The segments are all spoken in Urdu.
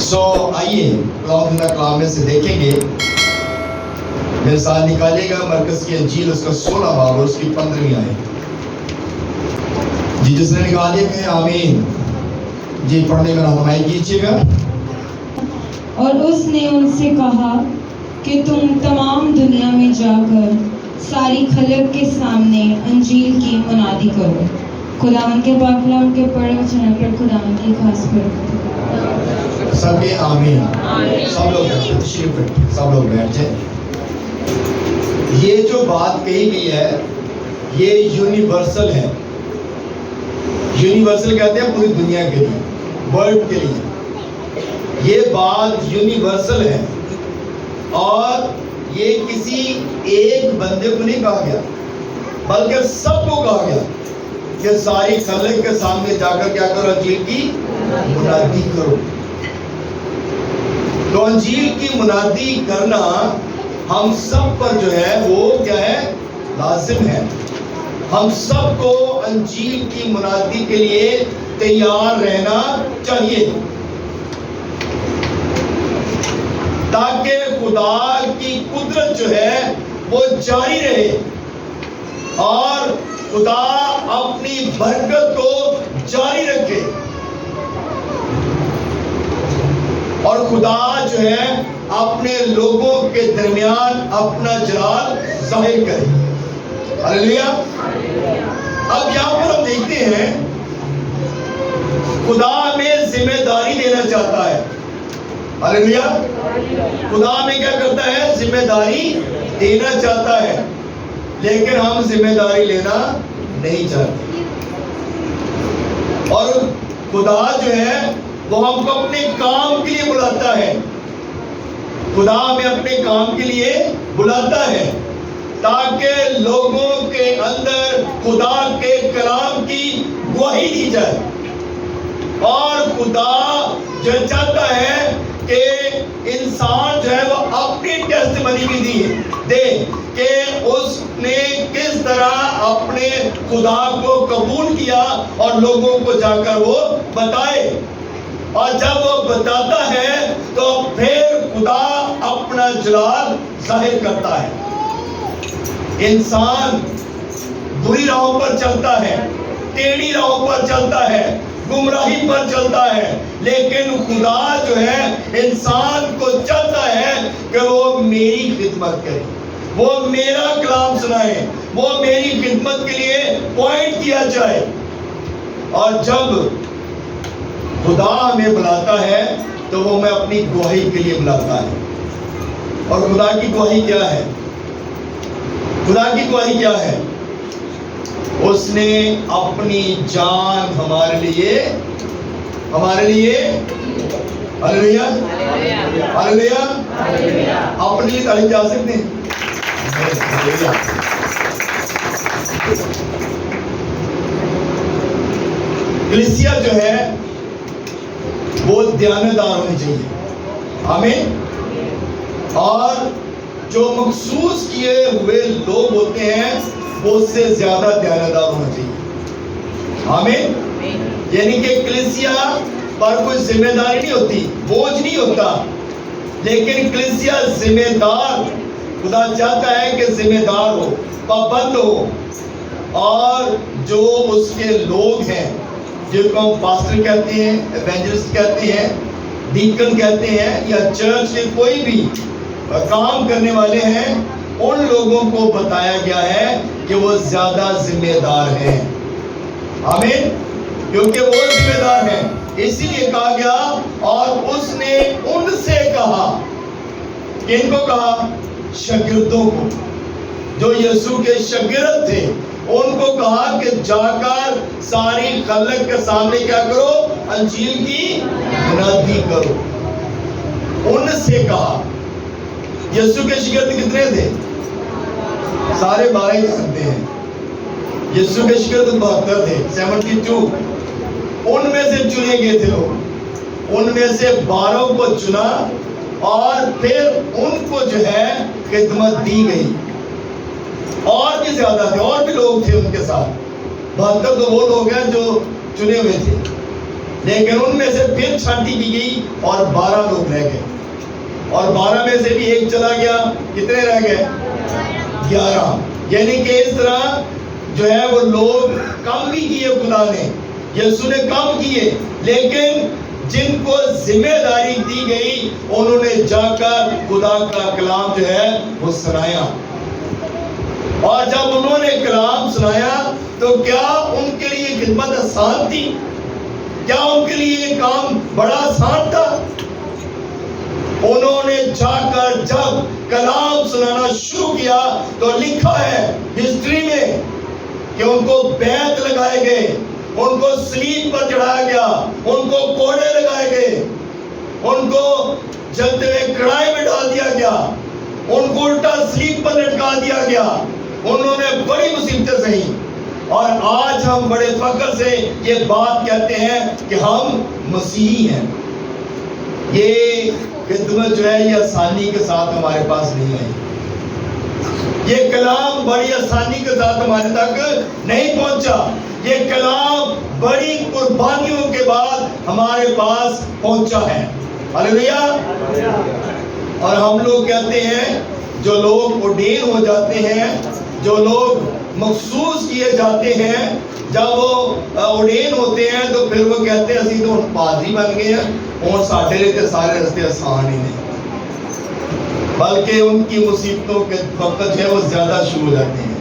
آئیے کلام میں سے دیکھیں گے، میرے ساتھ نکالیے گا مرکز کی انجیل، اس کا 16 باب اور اس کی 15ویں آیت۔ جی جس نے نکالیے گئے آمین جی پڑھنے میں رہنمائی کیجیے گا۔ اور اس نے ان سے کہا کہ تم تمام دنیا میں جا کر ساری خلق کے سامنے انجیل کی منادی کرو۔ خداوند کے پاک کلام کے پڑھے چینل پر خداوند کی خاص برکت۔ سب کے آمین۔ سب لوگ تشریف رکھیں، سب لوگ بیٹھ جائیں۔ یہ جو بات کہی گئی ہے یہ یونیورسل ہے۔ یونیورسل کہتے ہیں پوری دنیا کے لیے، ورلڈ کے لیے۔ یہ بات یونیورسل ہے اور یہ کسی ایک بندے کو نہیں کہا گیا بلکہ سب کو کہا گیا کہ ساری خلق کے سامنے جا کر کیا کرو؟ انجیل کی منادی کرو۔ تو انجیل کی منادی کرنا ہم سب پر جو ہے وہ کیا ہے؟ لازم ہے۔ ہم سب کو انجیل کی منادی کے لیے تیار رہنا چاہیے تاکہ خدا کی قدرت جو ہے وہ جاری رہے اور خدا اپنی برکت کو جاری رکھے اور خدا جو ہے اپنے لوگوں کے درمیان اپنا جلال ظاہر کرے۔ ہلیلویا۔ اب یہاں پر ہم دیکھتے ہیں خدا ہمیں ذمہ داری دینا چاہتا ہے۔ ہلیلویا۔ خدا ہمیں کیا کرتا ہے؟ ذمہ داری دینا چاہتا ہے، لیکن ہم ذمہ داری لینا نہیں چاہتے۔ اور خدا جو ہے وہ ہم کو اپنے کام کے لیے بلاتا ہے۔ خدا ہمیں اپنے کام کے لیے بلاتا ہے تاکہ لوگوں کے اندر خدا کے کلام کی گواہی دی جائے۔ اور خدا جو چاہتا ہے کہ انسان جو ہے وہ اپنی ٹیسٹمنی بھی دے کہ اس نے کس طرح اپنے خدا کو قبول کیا اور لوگوں کو جا کر وہ بتائے۔ اور جب وہ بتاتا ہے تو پھر خدا اپنا جلال ظاہر کرتا ہے۔ انسان بری راہوں پر چلتا ہے، ٹیڑھی راہوں پر چلتا ہے، گمراہی پر چلتا ہے، لیکن خدا جو ہے انسان کو چاہتا ہے کہ وہ میری خدمت کرے، وہ میرا کلام سنائے، وہ میری خدمت کے لیے پوائنٹ کیا جائے۔ اور جب خدا ہمیں بلاتا ہے تو وہ ہمیں اپنی گواہی کے لیے بلاتا ہے۔ اور خدا کی گواہی کیا ہے؟ خدا کی گواہی کیا ہے؟ اس نے اپنی جان ہمارے لیے ہلیلویا ہلیلویا اپنے لیے تعلیم جا سکتے ہیں۔ کلیسیا جو ہے وہ دیانتدار ہونی چاہیے، آمین۔ اور جو مخصوص کیے ہوئے لوگ ہوتے ہیں وہ اس سے زیادہ دیانتدار ہونا چاہیے، آمین۔ یعنی کہ کلیسیا پر کوئی ذمہ داری نہیں ہوتی، بوجھ نہیں ہوتا، لیکن کلیسیا ذمہ دار، خدا چاہتا ہے کہ ذمہ دار ہو، پابند ہو۔ اور جو اس کے لوگ ہیں جن کو ہم پاسٹر کہتے ہیں، ایونجلسٹ کہتے ہیں، ڈیکن کہتے ہیں، یا چرچ کے کوئی بھی کام کرنے والے ہیں، ان لوگوں کو بتایا گیا ہے کہ وہ زیادہ ذمہ دار ہیں، آمین، کیونکہ وہ ذمہ دار ہیں۔ اسی لیے کہا گیا اور اس نے ان سے کہا، کن کو کہا؟ شاگردوں کو، جو یسوع کے شاگرد تھے، ان کو کہا کہ جا کر ساری خلق کے سامنے کیا کرو؟ انجیل کی منادی کرو۔ ان سے کہا۔ یسوع کے شاگرد کتنے تھے؟ سارے 12 ہی سکتے ہیں۔ یسوع کے شاگرد 72 تھے، 72۔ ان میں سے چنے گئے تھے لوگ، ان میں سے 12 کو چنا اور پھر ان کو جو ہے خدمت دی گئی۔ اور بھی زیادہ تھے، اور بھی لوگ تھے ان کے ساتھ۔ 72 تو وہ لوگ ہیں جو چنے ہوئے تھے، لیکن ان میں سے پھر چھانٹی کی گئی اور 12 لوگ رہ گئے، اور 12 میں سے بھی ایک چلا گیا، کتنے رہ گئے؟ 11۔ یعنی کہ اس طرح جو ہے وہ لوگ کم بھی کیے، خدا نے، یسوع نے کم کیے، لیکن جن کو ذمہ داری دی گئی انہوں نے جا کر خدا کا کلام جو ہے وہ سنایا۔ اور جب انہوں نے کلام سنایا تو کیا ان کے لیے خدمت آسان تھی؟ کیا ان کے لیے یہ کام بڑا آسان تھا؟ انہوں نے جا کر جب کلام سنانا شروع کیا تو لکھا ہے ہسٹری میں کہ ان کو بیعت لگائے گئے، ان کو صلیب پر چڑھایا گیا، ان کو کوڑے لگائے گئے، ان کو جلتے ہوئے کڑائی میں ڈال دیا گیا، ان کو الٹا صلیب پر لٹکا دیا گیا۔ انہوں نے بڑی مصیبتیں سہیں، اور آج ہم بڑے فخر سے یہ بات کہتے ہیں کہ ہم مسیحی ہیں۔ یہ خدمت جو ہے یہ آسانی کے ساتھ ہمارے پاس نہیں آئی، یہ کلام بڑی آسانی کے ساتھ ہمارے تک نہیں پہنچا، یہ کلام بڑی قربانیوں کے بعد ہمارے پاس پہنچا ہے۔ ہلیلویہ۔ اور ہم لوگ کہتے ہیں، جو لوگ ordain ہو جاتے ہیں، جو لوگ مخصوص کیے جاتے ہیں، جب وہ ordain ہوتے ہیں تو پھر وہ کہتے ہیں اسی تو ہن پادری بن گئے ہیں اور ساڈے لیے تے سارے رستے آسان ہی نہیں، بلکہ ان کی مصیبتوں کے وقت جو ہے وہ زیادہ شروع ہو جاتے ہیں،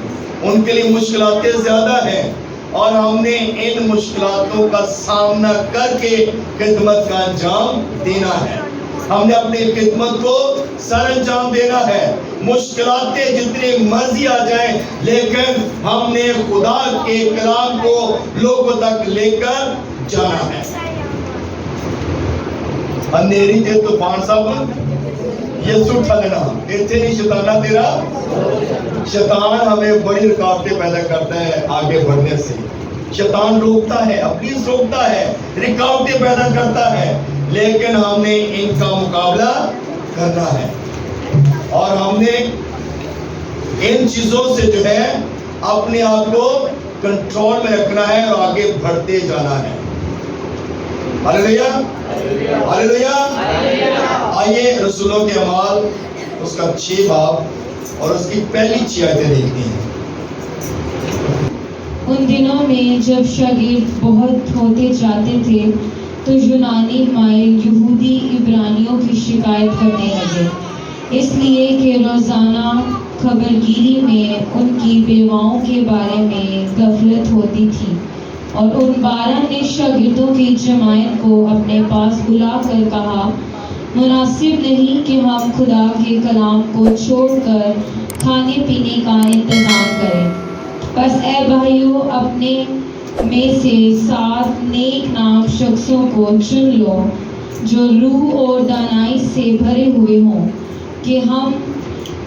ان کے لیے مشکلاتیں زیادہ ہیں، اور ہم نے ان مشکلاتوں کا سامنا کر کے خدمت کا انجام دینا ہے۔ ہم نے اپنی خدمت کو سر انجام دینا ہے، مشکلاتیں جتنی مرضی آ جائیں، لیکن ہم نے خدا کے کلام کو لوگوں تک لے کر جانا ہے۔ اندھیری تے طوفان صاحب یسوع ٹھلنا ایتھے نہیں، شیطانہ تیرا، شیطان ہمیں بڑی رکاوٹیں پیدا کرتا ہے آگے بڑھنے سے، شیطان روکتا ہے، ابلیس روکتا ہے، رکاوٹیں پیدا کرتا ہے، لیکن ہم نے ان کا مقابلہ کرنا ہے، اور ہم نے ان چیزوں سے جو ہے اپنے آپ کو کنٹرول میں رکھنا ہے اور آگے بڑھتے جانا ہے۔ ہلیلویہ، ہلیلویہ۔ آئیے رسولوں کے اعمال اس کا 6 باب اور اس کی پہلی 6 آیتیں دیکھتے ہیں۔ ان دنوں میں جب شاگرد بہت ہوتے جاتے تھے تو یونانی مائل یہودی عبرانیوں کی شکایت کرنے لگے، اس لیے کہ روزانہ خبرگیری میں ان کی بیواؤں کے بارے میں غفلت ہوتی تھی، اور ان 12 نے شاگردوں کی جماعت کو اپنے پاس بلا کر کہا، مناسب نہیں کہ ہم خدا کے کلام کو چھوڑ کر کھانے پینے کا انتظام کریں، بس اے بھائیو اپنے میں سے 7 نیک نام شخصوں کو چن لو جو روح اور دانائی سے بھرے ہوئے ہوں، کہ ہم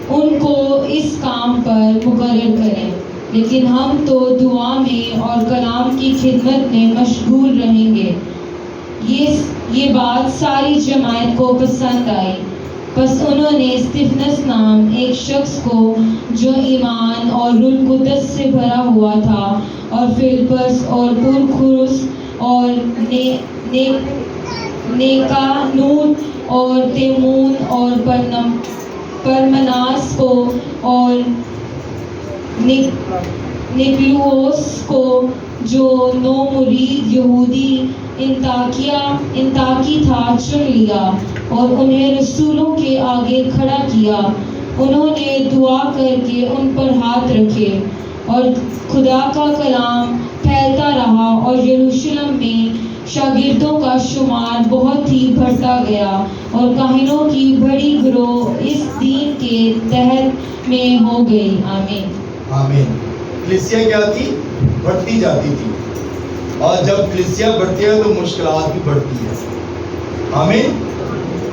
ان کو اس کام پر مقرر کریں، لیکن ہم تو دعا میں اور کلام کی خدمت میں مشغول رہیں گے۔ یہ بات ساری جماعت کو پسند آئی، پس انہوں نے استفنس نام ایک شخص کو جو ایمان اور روح القدس سے بھرا ہوا تھا، اور فلپس اور پرخروس اور نیکانور اور تیمون اور پرمناس کو اور نکلوس کو، جو 9 مرید یہودی انطاکی تھا، چن لیا اور انہیں رسولوں کے آگے کھڑا کیا۔ انہوں نے دعا کر کے ان پر ہاتھ رکھے، اور خدا کا کلام پھیلتا رہا، اور یروشلم میں شاگردوں کا شمار بہت ہی بڑھتا گیا، اور کاہنوں کی بڑی گروہ اس دین کے تحت میں ہو گئی۔ آمین، آمین۔ کلیسیا کیا تھی؟ بڑھتی جاتی تھی، اور جب کلیسیا بڑھتی ہے تو مشکلات بھی بڑھتی ہے۔ آمین۔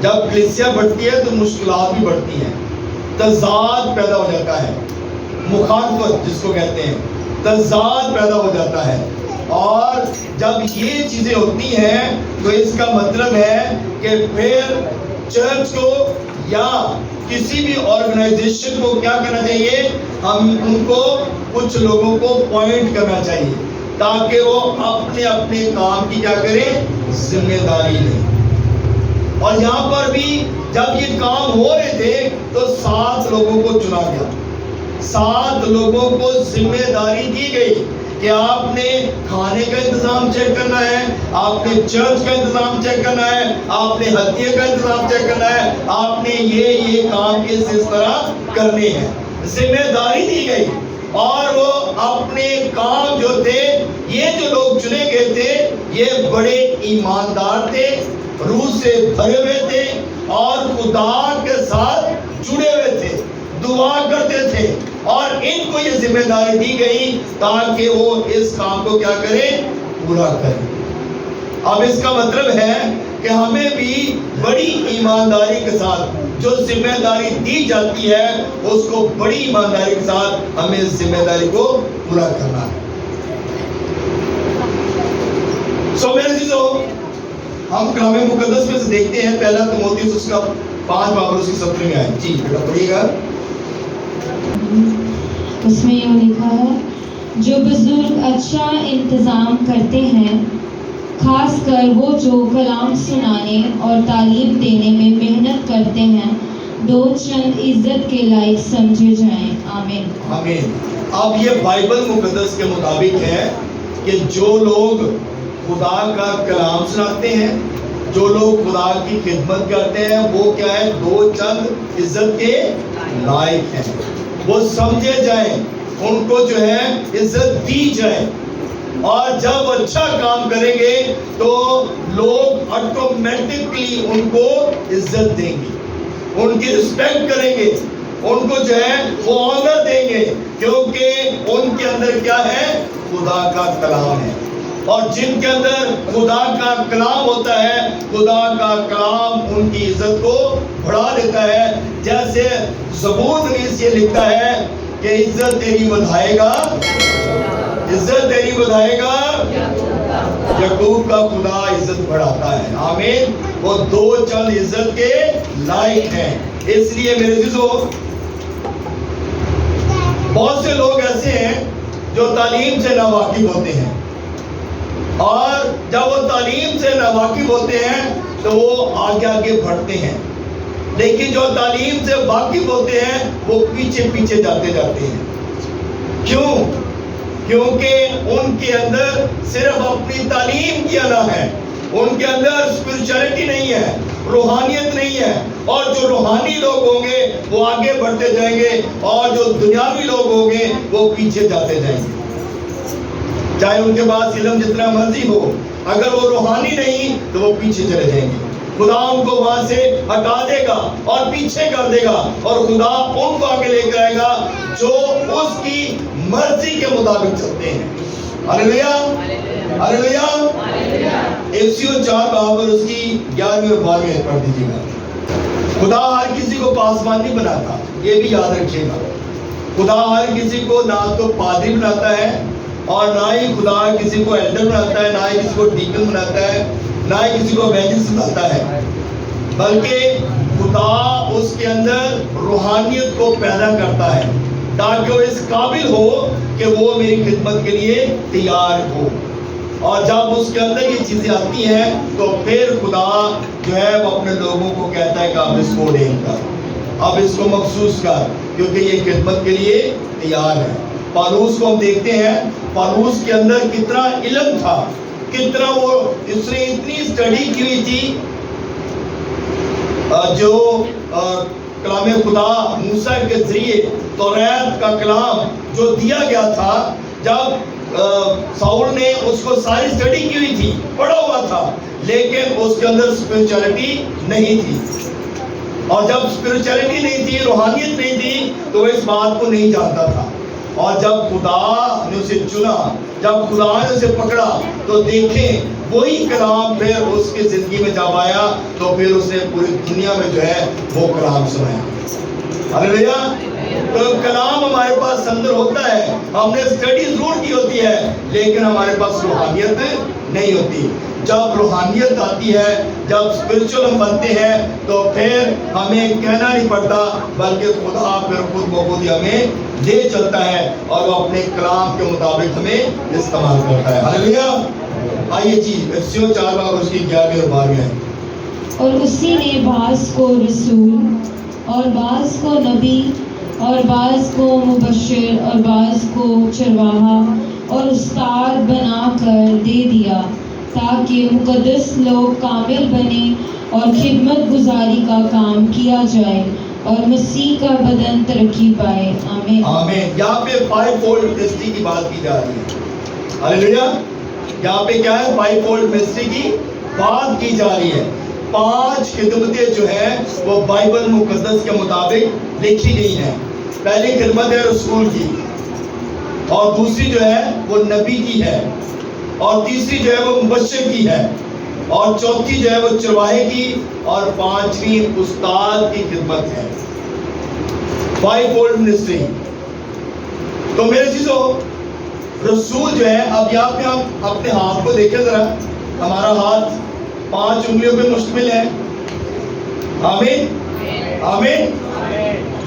جب کلیسیا بڑھتی ہے تو مشکلات بھی بڑھتی ہیں، تضاد پیدا ہو جاتا ہے، مخالفت جس کو کہتے ہیں، تضاد پیدا ہو جاتا ہے، اور جب یہ چیزیں ہوتی ہیں تو اس کا مطلب ہے کہ پھر چرچ کو یا کسی بھی آرگنائزیشن کو کیا کرنا چاہیے؟ ہم ان کو کچھ لوگوں کو پوائنٹ کرنا چاہیے، تاکہ وہ اپنے اپنے کام کی کیا کریں؟ ذمہ داری لیں۔ اور یہاں پر بھی جب یہ کام ہو رہے تھے تو 7 لوگوں کو چنا گیا، 7 لوگوں کو ذمہ داری دی گئی کہ آپ نے کھانے کا انتظام چیک کرنا ہے، آپ نے چرچ کا انتظام چیک کرنا ہے، آپ نے ہدیے کا انتظام چیک کرنا ہے، آپ نے یہ کام اس طرح کرنے ہیں۔ ذمہ داری دی گئی اور وہ اپنے کام جو تھے، یہ جو لوگ چنے گئے تھے یہ بڑے ایماندار تھے، روح سے بھرے ہوئے تھے اور خدا کے ساتھ جڑے ہوئے تھے، دعا کرتے تھے، اور ان کو یہ ذمہ داری دی گئی تاکہ وہ اس کام کو کیا کریں؟ پورا کریں۔ اب اس کا مطلب ہے کہ ہمیں بھی بڑی ایمانداری کے ساتھ جو ذمہ داری دی جاتی ہے اس کو بڑی ایمانداری کے ساتھ ہمیں اس ذمہ داری کو پورا کرنا ہے۔ میرے عزیزو، ہم کلام مقدس میں سے دیکھتے ہیں پہلا تimotheus اس کا 5 باب اور اس کی 17 میں آئے۔ جی بیٹا پڑھیے گا۔ اس میں یہ لکھا ہے، جو بزرگ اچھا انتظام کرتے ہیں، خاص کر وہ جو کلام سنانے اور تعلیم دینے میں محنت کرتے ہیں، 2 چند عزت کے لائق سمجھے جائیں۔ آمین آمین۔ اب یہ بائبل مقدس کے مطابق ہے کہ جو لوگ خدا کا کلام سناتے ہیں، جو لوگ خدا کی خدمت کرتے ہیں، وہ کیا ہے؟ 2 چند عزت کے لائق ہیں، وہ سمجھے جائیں، ان کو جو ہے عزت دی جائے۔ اور جب اچھا کام کریں گے تو لوگ آٹومیٹکلی ان کو عزت دیں گے، ان کی رسپیکٹ کریں گے، ان کو جو ہے وہ آنر دیں گے، کیونکہ ان کے اندر کیا ہے؟ خدا کا کلام ہے۔ اور جن کے اندر خدا کا کلام ہوتا ہے، خدا کا کلام ان کی عزت کو بڑھا دیتا ہے۔ جیسے زبور نویس یہ لکھتا ہے کہ عزت تیری بڑھائے گا، عزت تیری بڑھائے گا، یعقوب کا خدا عزت بڑھاتا ہے۔ آمین۔ وہ 2 چند عزت کے لائق ہیں۔ اس لیے میرے عزیزو، بہت سے لوگ ایسے ہیں جو تعلیم سے ناواقف ہوتے ہیں، اور جب وہ تعلیم سے ناواقف ہوتے ہیں تو وہ آگے آگے بڑھتے ہیں، لیکن جو تعلیم سے واقف ہوتے ہیں وہ پیچھے پیچھے جاتے ہیں۔ کیوں؟ کیونکہ ان کے اندر صرف اپنی تعلیم کی انا ہے، ان کے اندر اسپرچولیٹی نہیں ہے، روحانیت نہیں ہے۔ اور جو روحانی لوگ ہوں گے وہ آگے بڑھتے جائیں گے، اور جو دنیاوی لوگ ہوں گے وہ پیچھے جاتے جائیں گے۔ چاہے ان کے پاس علم جتنا مرضی ہو، اگر وہ روحانی نہیں تو وہ پیچھے چلے جائیں گے۔ خدا ان کو وہاں سے ہٹا دے گا اور پیچھے کر دے گا، اور خدا ان کو آگے لے کر آئے گا جو اس کی مرضی کے مطابق چلتے ہیں۔ ہلیلویا، ہلیلویا۔ افسیوں 4 باب اور اس کی 11ویں اور 12ویں پڑھ دیجیے گا۔ خدا ہر کسی کو پاسبان نہیں بناتا، یہ بھی یاد رکھیے گا۔ خدا ہر کسی کو نہ تو پادری بناتا ہے، اور نہ ہی خدا کسی کو ایلڈر بناتا ہے، نہ ہی کسی کو ڈیکن بناتا ہے، نہ ہی کسی کو ایوینجلسٹ بناتا ہے، بلکہ خدا اس کے اندر روحانیت کو پیدا کرتا ہے تاکہ وہ اس قابل ہو کہ وہ میری خدمت کے لیے تیار ہو۔ اور جب اس کے اندر یہ چیزیں آتی ہیں تو پھر خدا جو ہے وہ اپنے لوگوں کو کہتا ہے کہ اب اس کو ریل کر، اب اس کو مخصوص کر، کیونکہ یہ خدمت کے لیے تیار ہے۔ پالوس کو ہم دیکھتے ہیں، پالوس کے اندر کتنا علم تھا، کتنا اس نے اتنی اسٹڈی کی ہوئی تھی۔ جو کلام خدا موسیٰ کے ذریعے توریت کا کلام جو دیا گیا تھا، جب ساؤل نے اس کو ساری اسٹڈی کی ہوئی تھی، پڑھا ہوا تھا، لیکن اس کے اندر اسپرچولیٹی نہیں تھی۔ اور جب اسپرچولیٹی نہیں تھی، روحانیت نہیں تھی، تو وہ اس بات کو نہیں جانتا تھا۔ اور جب خدا نے اسے چنا، جب خدا نے اسے پکڑا، تو دیکھیں وہی کلام پھر اس کی زندگی میں جب آیا تو پھر اس نے پوری دنیا میں جو ہے وہ کلام سنایا۔ ہلیلویا۔ تو کلام ہمارے پاس اندر ہوتا ہے، ہم نے اسٹڈی ضرور کی ہوتی ہے، لیکن ہمارے پاس روحانیت نہیں ہوتی۔ جب روحانیت آتی ہے، جب اسپرچول ہم بنتے ہیں، تو پھر ہمیں کہنا نہیں پڑتا، بلکہ خدا پھر خود بخود ہمیں لے چلتا ہے اور وہ اپنے کلام کے مطابق ہمیں استعمال کرتا ہے. ہاللیلویا. آئیے جی افسیوں 4 باب اس کی 11 اور 12 ہے. اور اسی نے بعض کو رسول اور بعض کو نبی اور بعض کو مبشر اور بعض کو چرواہا اور استاد بنا کر دے دیا تاکہ مقدس لوگ کامل بنے اور خدمت گزاری کا کام کیا جائے اور مسیح کا بدن ترقی پائے. آمین. آمین. یہاں پہ 5 فولڈ منسٹری کی بات کی جا رہی ہے. ہاللیلویا. یہاں پہ کیا ہے؟ 5 فولڈ منسٹری کی بات کی جا رہی ہے. 5 خدمتیں جو ہیں وہ بائبل مقدس کے مطابق لکھی گئی ہیں. پہلی خدمت ہے رسول کی، اور دوسری جو ہے وہ نبی کی ہے، اور تیسری جو ہے وہ مبشر کی ہے، اور چوتھی جو ہے وہ چرواہے کی، اور 5ویں استاد کی خدمت ہے. 5 فولڈ منسٹری. تو میرے چیزوں رسول جو ہے، اب یہاں پہ ہم اپنے ہاتھ کو دیکھیں ذرا. ہمارا ہاتھ 5 انگلیوں پہ مشتمل ہے. آمین. آمین.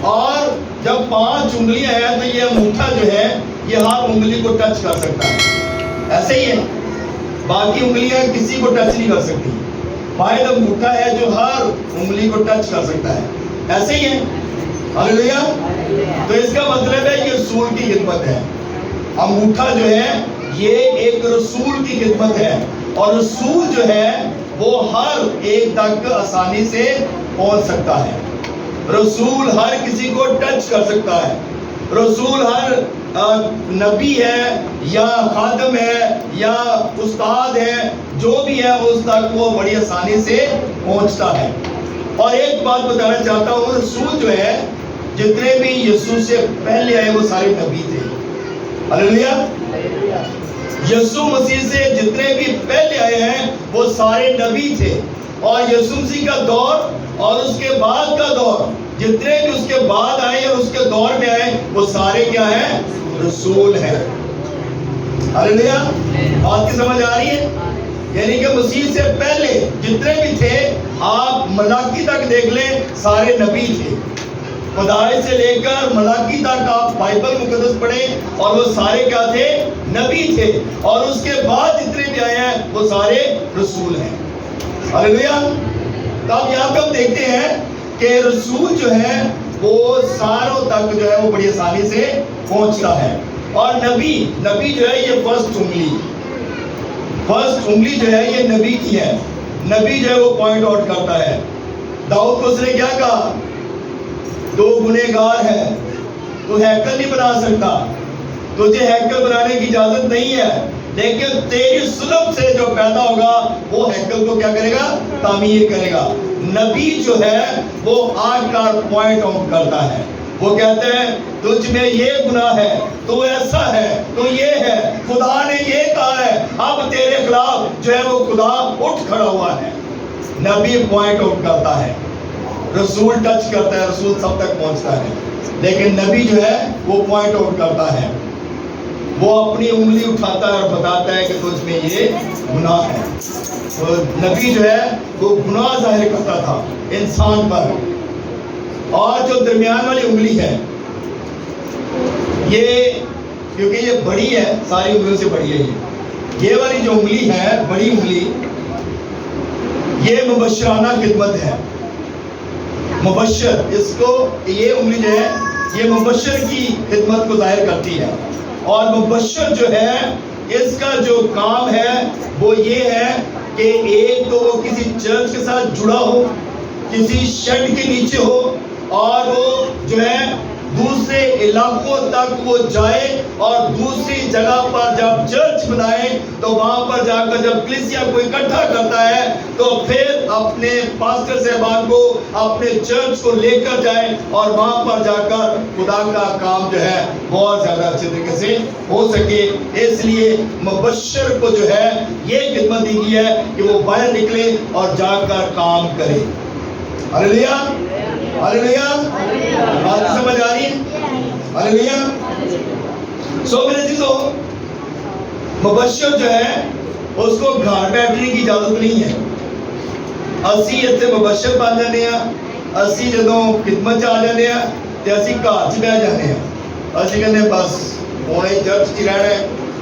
اور جب 5 انگلیاں ہیں تو یہ انگوٹھا جو ہے یہ ہر انگلی کو ٹچ کر سکتا ہے. ایسے ہی ہے، باقی انگلیاں کسی کو ٹچ نہیں کر سکتی. واحد انگوٹھا ہے جو ہر انگلی کو ٹچ کر سکتا ہے. ایسے ہی ہے. ہاللیلویا. تو اس کا مطلب ہے یہ رسول کی خدمت ہے. انگوٹھا جو ہے یہ ایک رسول کی خدمت ہے، اور رسول جو ہے وہ ہر ایک تک آسانی سے پہنچ سکتا ہے. رسول ہر کسی کو ٹچ کر سکتا ہے. رسول ہر نبی ہے یا خادم ہے یا استاد ہے، جو بھی ہے اس تک وہ بڑی آسانی سے پہنچتا ہے. اور ایک بات بتانا چاہتا ہوں، رسول جو ہے جتنے بھی یسوع سے پہلے آئے وہ سارے نبی تھے. ہاللیلویا. یسوع مسیح سے جتنے بھی پہلے آئے ہیں وہ سارے نبی تھے، اور یسوع مسیح کا دور اور اس کے بعد کا دور، جتنے بھی اس کے بعد آئے اور اس کے دور میں آئے وہ سارے کیا ہیں؟ رسول ہیں. ہاللیلویا. بات کی سمجھ آ رہی ہے؟ یعنی کہ مسیح سے پہلے جتنے بھی تھے، آپ ملاکی تک دیکھ لیں سارے نبی تھے. خدائے سے لے کر ملاکی تک آپ بائبل مقدس پڑھیں اور وہ سارے کیا تھے؟ نبی تھے. اور اس کے بعد جتنے بھی آئے ہیں وہ سارے رسول ہیں. ہاللیلویا. تو اب یہاں پہ ہم دیکھتے ہیں کہ رسول جو ہے وہ ساروں تک جو ہے وہ بڑی آسانی سے پہنچتا ہے. اور نبی جو ہے یہ فرسٹ انگلی جو ہے یہ نبی کی ہے. نبی جو ہے وہ پوائنٹ آؤٹ کرتا ہے. داؤد کو اس نے کیا کہا؟ تو گنہگار ہے، تو ہیکل نہیں بنا سکتا، تجھے ہیکل بنانے کی اجازت نہیں ہے، لیکن تیری سلب سے جو پیدا ہوگا وہ ہیکل کو کیا کرے گا؟ تعمیر کرے گا. نبی جو ہے وہ آ کر پوائنٹ آؤٹ کرتا ہے. وہ کہتے ہیں تجھ میں یہ گناہ ہے، تو ایسا ہے، تو یہ ہے، خدا نے یہ کہا ہے، اب تیرے خلاف جو ہے وہ خدا اٹھ کھڑا ہوا ہے. نبی پوائنٹ آؤٹ کرتا ہے. رسول ٹچ کرتا ہے، رسول سب تک پہنچتا ہے، لیکن نبی جو ہے وہ پوائنٹ آؤٹ کرتا ہے. وہ اپنی انگلی اٹھاتا ہے اور بتاتا ہے کہ تجھ میں یہ گناہ ہے. تو نبی جو ہے وہ گناہ ظاہر کرتا تھا انسان پر. اور جو درمیان والی انگلی ہے یہ کیونکہ یہ بڑی ہے، ساری انگلیوں سے بڑی ہے، یہ والی جو انگلی ہے بڑی انگلی، یہ مبشرانہ خدمت ہے. مبشر، اس کو یہ انگلی جو ہے یہ مبشر کی خدمت کو ظاہر کرتی ہے. اور مبشر جو ہے اس کا جو کام ہے وہ یہ ہے کہ ایک تو وہ کسی چرچ کے ساتھ جڑا ہو، کسی شیڈ کے نیچے ہو، اور وہ جو ہے دوسرے علاقوں تک وہ جائے، اور دوسری جگہ پر جب چرچ بنائے تو وہاں پر جا کر جب کلیسیا کو اکٹھا کرتا ہے تو پھر اپنے پاسٹر صاحبان کو، اپنے چرچ کو لے کر جائے، اور وہاں پر جا کر خدا کا کام جو ہے بہت زیادہ اچھے طریقے سے ہو سکے. اس لیے مبشر کو جو ہے یہ خدمت دی گئی ہے کہ وہ باہر نکلے اور جا کر کام کرے. ہاللیلویا. ہاللیلویا. بات سمجھ آ رہی ہے؟ ہاللیلویا. سو میرے چیزوں، مبشر جو ہے اس کو گھر بیٹھنے کی اجازت نہیں ہے. اسی اتنے مبشر بن جانے ہیں، اسی جدوں خدمت آ جانے ہیں تے اسی گھر چ بہ جانے ہیں. ਅਸੀਂ ਕਹਿੰਦੇ ਬਸ ਹੁਣ ਇਹ ਚਰਚ 'ਚ ਰਹਿਣਾ ਹੈ,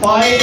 5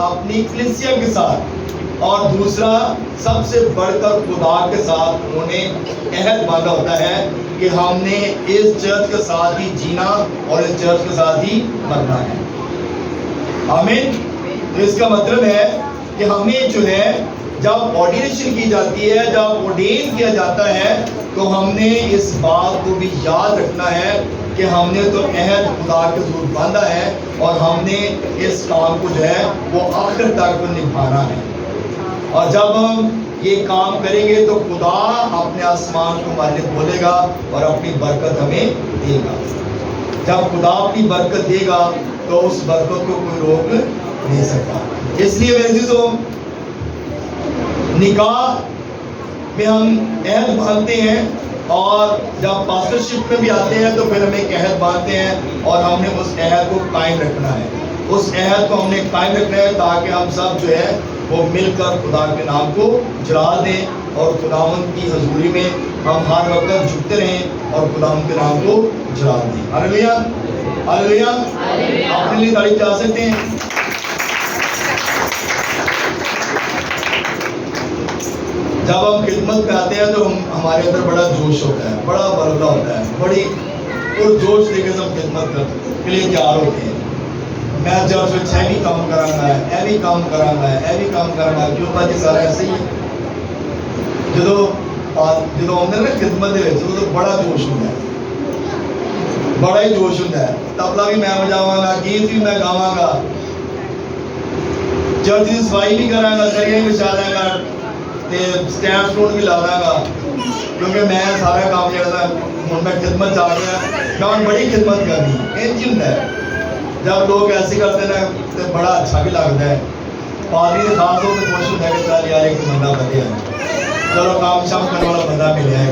اپنی کلیسیا کے ساتھ، اور دوسرا سب سے بڑھ کر خدا کے ساتھ انہوں نے عہد باندھا ہوتا ہے کہ ہم نے اس چرچ کے ساتھ ہی جینا اور اس چرچ کے ساتھ ہی مرنا ہے۔ آمین۔ تو اس کا مطلب ہے کہ ہمیں جو ہے جب آرڈینیشن کی جاتی ہے، جب آرڈین کیا جاتا ہے، تو ہم نے اس بات کو بھی یاد رکھنا ہے کہ ہم نے تو عہد خدا کے حضور باندھا ہے اور ہم نے اس کام کو جو ہے وہ آخر تک نبھانا ہے۔ اور جب ہم یہ کام کریں گے تو خدا اپنے آسمان کو ہمارے لیے کھولے گا اور اپنی برکت ہمیں دے گا۔ جب خدا اپنی برکت دے گا تو اس برکت کو کوئی روک نہیں سکتا۔ اس لیے میرے عزیزو، نکاح میں ہم عہد باندھتے ہیں، اور جب پاسٹرشپ میں بھی آتے ہیں تو پھر ہم ایک عہد باندھتے ہیں اور ہم نے اس عہد کو قائم رکھنا ہے۔ اس عہد کو ہم نے قائم رکھنا ہے تاکہ ہم سب جو ہے وہ مل کر خدا کے نام کو جلال دیں اور خداوند کی حضوری میں ہم ہر وقت جھکتے رہیں اور خداوند کے نام کو جلال دیں۔ ہاللیلویا، ہاللیلویا۔ اپنے لیے تالی بجا سکتے ہیں۔ جب ہم خدمت پہ آتے ہیں تو ہمارے اندر بڑا جوش ہوتا ہے، بڑا بلبلہ ہوتا ہے، بڑی پرجوش طریقے سے ہم خدمت کے لیے تیار ہوتے ہیں۔ میں چرچ میں یہ بھی کام کرانا ہے، یہ بھی کام کرانا ہے، یہ بھی کام کرانا ہے۔ کیوں بھائی سارا ایسے ہی ہے؟ جدو آدھے نا خدمت تو بڑا جوش ہوتا ہے، بڑا ہی جوش ہوتا ہے۔ تبلا بھی میں بجاواں گا، گیت بھی میں گاواں گا، چرچ کی صفائی بھی کراں گا، سریاں بھی بچھا داں گا، سٹینڈ سٹون بھی لا داں گا، کیونکہ میں سارا کام جڑا ہوں میں خدمت چاہ رہا میں بڑی خدمت کرنی ہے۔ یہ چیز ہے جب لوگ ایسے کرتے ہیں تو بڑا اچھا بھی لگتا ہے۔ پادری خاص طور سے خوش ہوتا ہے کہ چل یار ایک بندہ بدیا ہے، چلو کام شام کرنے والا بندہ ملیا ہے۔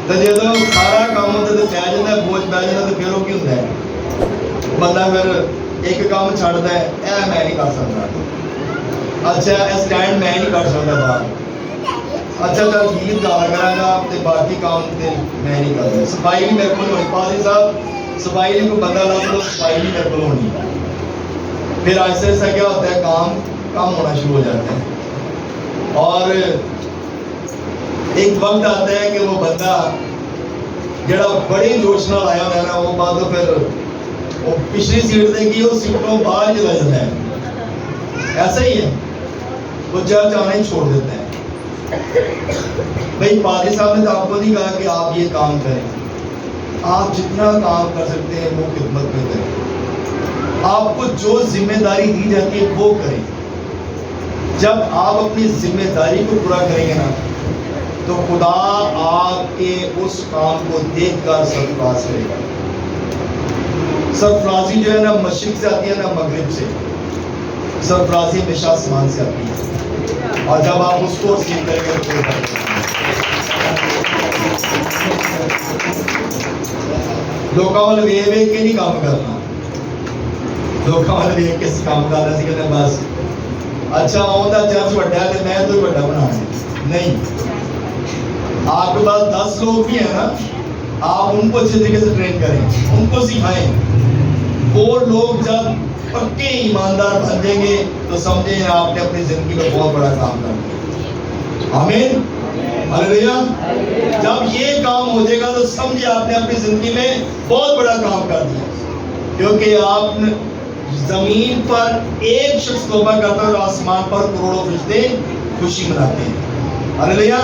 تو جب سارا کام ہوتا ہے تو پہ جاتا ہے، بوجھ پہ جاتا ہے، تو پھر وہ کی ہوتا ہے بندہ پھر ایک کام چھڑتا ہے، اے میں نہیں کر سکتا، اچھا اے سٹینڈ میں نہیں کر سکتا باہر، اچھا چل گیت گا کراں گا تے باقی کام تے میں نہیں کرتا۔ صفائی بھی میرے کو ہونی، پادری صاحب صفائی نہیں کوئی بندہ لا دو، صفائی بھی میرے کو ہونی۔ پھر ایسے ایسا کیا ہوتا ہے، کام کم ہونا شروع ہو جاتا ہے، اور ایک وقت آتا ہے کہ وہ بندہ جڑا بڑے جوش نال آیا ہوا ہے نا، وہ بعد پھر وہ پچھلی سیٹ دے گی، وہ سیٹوں باہر چلا جاتا ہے۔ ایسا ہی ہے، وہ چرچ آنا ہی چھوڑ دیتا ہے۔ بھائی پادری صاحب نے تو آپ کو نہیں کہا کہ آپ یہ کام کریں، آپ جتنا کام کر سکتے ہیں وہ خدمت میں کریں، آپ کو جو ذمہ داری دی جاتی ہے وہ کریں۔ جب آپ اپنی ذمہ داری کو پورا کریں گے نا تو خدا آپ کے اس کام کو دیکھ کر سرفراز کرے گا۔ سرفرازی جو ہے نا مشرق سے آتی ہے نا مغرب سے، سرفرازی ہمیشہ آسمان سے آتی ہے، اور جب آپ اس کو سیکھ کریں گے تو لوکاں والے ویکھ ویکھ کے نہیں کام کرنا، لوکاں والے ویکھ کے کام کرنا سی کہ بس اچھا اوندا چرچ بڑا ہے تو میں تو بڑا بنا نہیں۔ آپ کے پاس 10 لوگ بھی ہیں نا، آپ ان کو اچھے طریقے سے ٹرین کریں، ان کو سکھائیں۔ وہ لوگ جب پکے ایماندار بن جائیں گے تو سمجھیں آپ نے اپنی زندگی میں بہت بڑا کام کر دیا۔ آمین، ہاللیلویا۔ جب یہ کام ہو جائے گا تو سمجھے آپ نے اپنی زندگی میں بہت بڑا کام کر دیا، کیونکہ آپ زمین پر ایک شخص توبہ کرتا ہے اور آسمان پر کروڑوں فرشتے خوشی مناتے ہیں۔ ہاللیلویا۔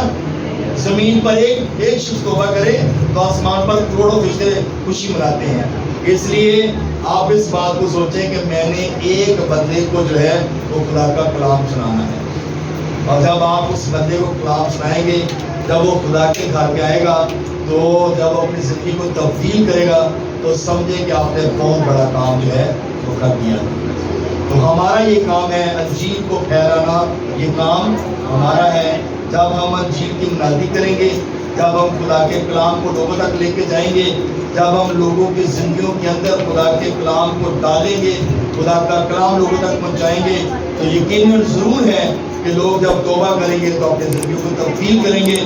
زمین پر ایک شخص توبہ کرے تو آسمان پر کروڑوں فرشتے خوشی مناتے ہیں۔ اس لیے آپ اس بات کو سوچیں کہ میں نے ایک بندے کو جو ہے وہ خدا کا کلام سنانا ہے، اور جب آپ اس بندے کو کلام سنائیں گے، جب وہ خدا کے گھر پہ آئے گا تو جب اپنی زندگی کو تبدیل کرے گا تو سمجھیں کہ آپ نے بہت بڑا کام جو ہے وہ کر دیا۔ تو ہمارا یہ کام ہے انجیل کو پھیلانا، یہ کام ہمارا ہے۔ جب ہم انجیل کی منادی کریں گے، جب ہم خدا کے کلام کو لوگوں تک لے کے جائیں گے، جب ہم لوگوں کی زندگیوں کے اندر خدا کے کلام کو ڈالیں گے، خدا کا کلام لوگوں تک پہنچائیں گے، تو یقیناً ضرور ہے کہ لوگ جب توبہ کریں گے تو اپنے زندگیوں کو تبدیل کریں گے،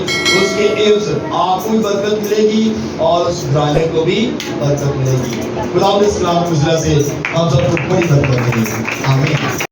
اس کے عوض آپ کو بھی برکت ملے گی اور اس گھرانے کو بھی برکت ملے گی۔ خدا علیہ السلام کے ذریعے سے ہم سب کو بڑی برکت ملے گی۔ آمین۔